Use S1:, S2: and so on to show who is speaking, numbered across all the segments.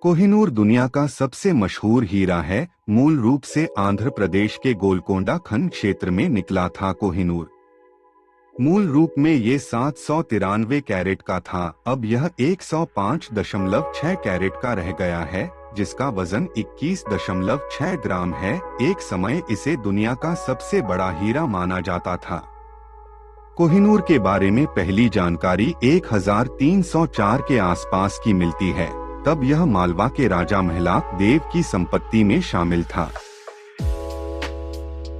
S1: कोहिनूर दुनिया का सबसे मशहूर हीरा है। मूल रूप से आंध्र प्रदेश के गोलकोंडा खंड क्षेत्र में निकला था कोहिनूर। मूल रूप में ये 793 कैरेट का था। अब यह 105.6 कैरेट का रह गया है, जिसका वजन 21.6 ग्राम है। एक समय इसे दुनिया का सबसे बड़ा हीरा माना जाता था। कोहिनूर के बारे में पहली जानकारी 1304 के आसपास की मिलती है। तब यह मालवा के राजा महलाक देव की संपत्ति में शामिल था।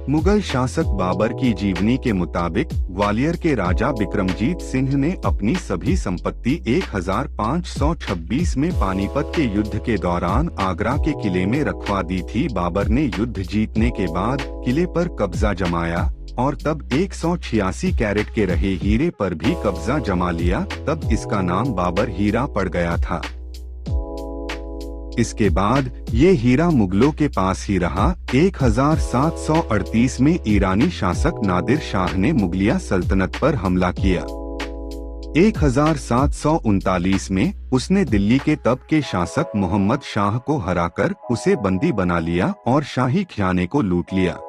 S1: मुगल शासक बाबर की जीवनी के मुताबिक ग्वालियर के राजा बिक्रमजीत सिंह ने अपनी सभी संपत्ति 1526 में पानीपत के युद्ध के दौरान आगरा के किले में रखवा दी थी। बाबर ने युद्ध जीतने के बाद किले पर कब्जा जमाया और तब 186 कैरेट के रहे हीरे पर भी कब्जा जमा लिया। तब इसका नाम बाबर हीरा पड़ गया था। इसके बाद ये हीरा मुगलों के पास ही रहा। 1738 में ईरानी शासक नादिर शाह ने मुगलिया सल्तनत पर हमला किया। 1739 में उसने दिल्ली के तब के शासक मोहम्मद शाह को हराकर उसे बंदी बना लिया और शाही खजाने को लूट लिया।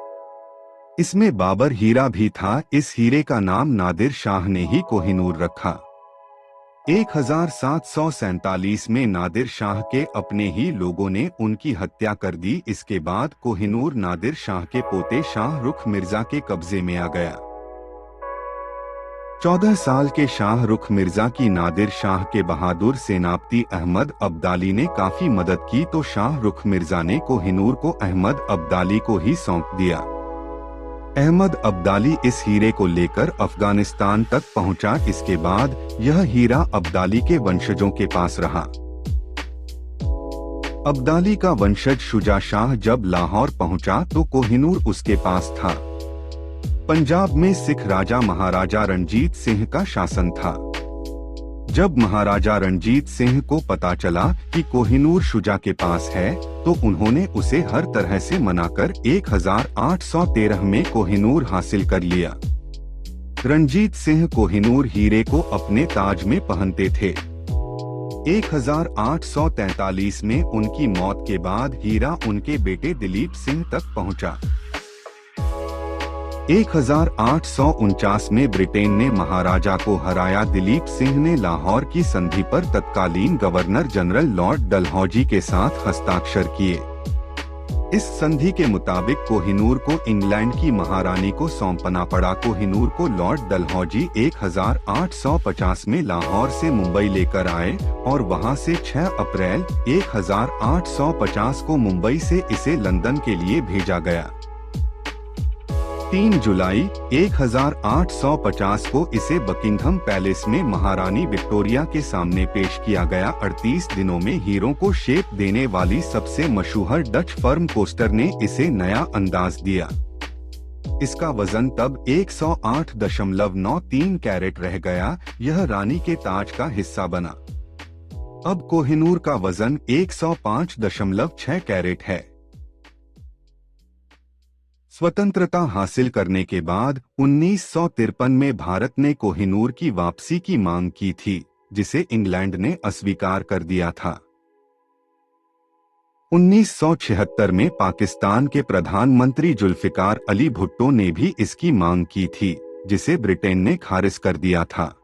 S1: इसमें बाबर हीरा भी था। इस हीरे का नाम नादिर शाह ने ही कोहिनूर रखा। 1747 में नादिर शाह के अपने ही लोगों ने उनकी हत्या कर दी। इसके बाद कोहिनूर नादिर शाह के पोते शाह रुख मिर्जा के कब्जे में आ गया। 14 साल के शाह रुख मिर्जा की नादिर शाह के बहादुर सेनापति अहमद अब्दाली ने काफी मदद की, तो शाह रुख मिर्जा ने कोहिनूर को अहमद अब्दाली को ही सौंप दिया। अहमद अब्दाली इस हीरे को लेकर अफगानिस्तान तक पहुंचा। इसके बाद यह हीरा अब्दाली के वंशजों के पास रहा। अब्दाली का वंशज शुजा शाह जब लाहौर पहुंचा तो कोहिनूर उसके पास था। पंजाब में सिख राजा महाराजा रणजीत सिंह का शासन था। जब महाराजा रणजीत सिंह को पता चला कि कोहिनूर शुजा के पास है, तो उन्होंने उसे हर तरह से मनाकर 1813 में कोहिनूर हासिल कर लिया। रणजीत सिंह कोहिनूर हीरे को अपने ताज में पहनते थे। 1843 में उनकी मौत के बाद हीरा उनके बेटे दिलीप सिंह तक पहुंचा। 1849 में ब्रिटेन ने महाराजा को हराया। दिलीप सिंह ने लाहौर की संधि पर तत्कालीन गवर्नर जनरल लॉर्ड डलहौजी के साथ हस्ताक्षर किए। इस संधि के मुताबिक कोहिनूर को इंग्लैंड की महारानी को सौंपना पड़ा। कोहिनूर को लॉर्ड डलहौजी 1850 में लाहौर से मुंबई लेकर आए और वहां से 6 अप्रैल 1850 को मुंबई से इसे लंदन के लिए भेजा गया। 3 जुलाई 1850 को इसे बकिंघम पैलेस में महारानी विक्टोरिया के सामने पेश किया गया। 38 दिनों में हीरों को शेप देने वाली सबसे मशहूर डच फर्म कोस्टर ने इसे नया अंदाज दिया। इसका वजन तब 108.93 कैरेट रह गया। यह रानी के ताज का हिस्सा बना। अब कोहिनूर का वजन 105.6 कैरेट है। स्वतंत्रता हासिल करने के बाद 1953 में भारत ने कोहिनूर की वापसी की मांग की थी, जिसे इंग्लैंड ने अस्वीकार कर दिया था। 1976 में पाकिस्तान के प्रधानमंत्री जुल्फिकार अली भुट्टो ने भी इसकी मांग की थी, जिसे ब्रिटेन ने खारिज कर दिया था।